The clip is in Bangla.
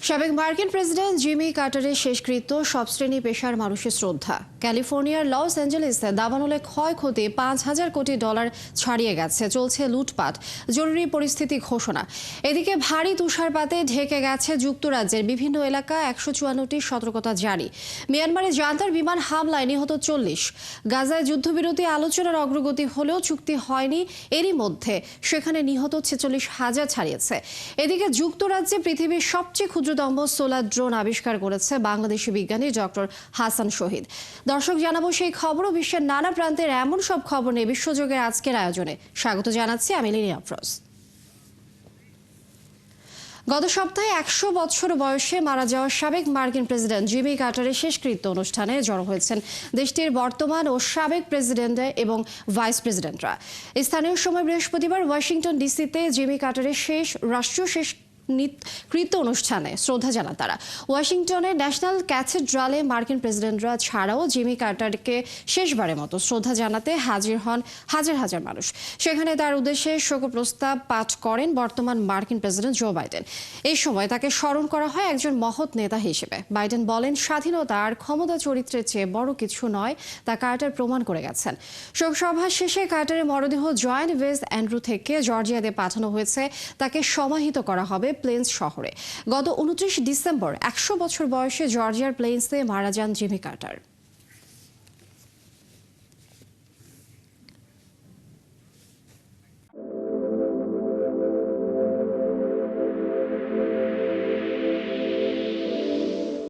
সাবেক মার্কিন প্রেসিডেন্ট জিমি কার্টারের শেষকৃত্য সব শ্রেণী পেশার মানুষের শ্রদ্ধা। ক্যালিফোর্নিয়ার লস অ্যাঞ্জেলেসে দাবানলে ক্ষয়ক্ষতি $5,000 কোটি ছাড়িয়ে গেছে। চলছে লুটপাট, জরুরি পরিস্থিতি ঘোষণা। এদিকে ভারী তুষারপাতে ঢেকে গেছে যুক্তরাজ্যের বিভিন্ন এলাকা। 154টি সতর্কতা জারি। মিয়ানমারে জান্তার বিমান হামলায় নিহত 40। গাজায় যুদ্ধবিরতি আলোচনার অগ্রগতি হলেও চুক্তি হয়নি। এরই মধ্যে সেখানে নিহত 46,000 ছাড়িয়েছে। এদিকে যুক্তরাজ্যে পৃথিবীর সবচেয়ে ক্ষুদ্রতম সোলার ড্রোন আবিষ্কার করেছে বাংলাদেশি বিজ্ঞানী ডক্টর হাসান শহীদ। দর্শক, জানাবো সেই খবর ও বিশ্বের নানা প্রান্তের এমন সব খবর নিয়ে বিশ্বযোগের আজকের আয়োজনে স্বাগত জানাচ্ছি আমি লিনি আফরোজ। গত সপ্তাহে 100 বছর বয়সে মারা যাওয়া সাবেক মার্কিন প্রেসিডেন্ট জিমি কার্টারের শেষকৃত্য অনুষ্ঠানে জড়ো হয়েছেন দেশটির বর্তমান ও সাবেক প্রেসিডেন্ট এবং ভাইস প্রেসিডেন্টরা। স্থানীয় সময় বৃহস্পতিবার ওয়াশিংটন ডিসিতে জিমি কার্টারের রাষ্ট্রীয় কৃত্য অনুষ্ঠানে শ্রদ্ধা জানান তারা। ওয়াশিংটনের ন্যাশনাল ক্যাথেড্রালে মার্কিন প্রেসিডেন্টরা ছাড়াও জিমি কার্টারকে শেষবারের মতো শ্রদ্ধা জানাতে হাজির হন হাজার হাজার মানুষ। সেখানে তার উদ্দেশ্যে শোক প্রস্তাব পাঠ করেন বর্তমান মার্কিন প্রেসিডেন্ট জো বাইডেন। এই সময় তাকে স্মরণ করা হয় একজন মহৎ নেতা হিসেবে। বাইডেন বলেন, স্বাধীনতা আর ক্ষমতা চরিত্রের চেয়ে বড় কিছু নয়, তা কার্টার প্রমাণ করে গেছেন। শোকসভা শেষে কার্টারের মরদেহ জয়েন্ট ওয়েস্ট অ্যান্ড্রু থেকে জর্জিয়াতে পাঠানো হয়েছে। তাকে সমাহিত করা হবে প্লেন্স শহরে। গত 29 ডিসেম্বর 100 বছর বয়সে জর্জিয়ার প্লেন্সে মারা যান জিমি কার্টার।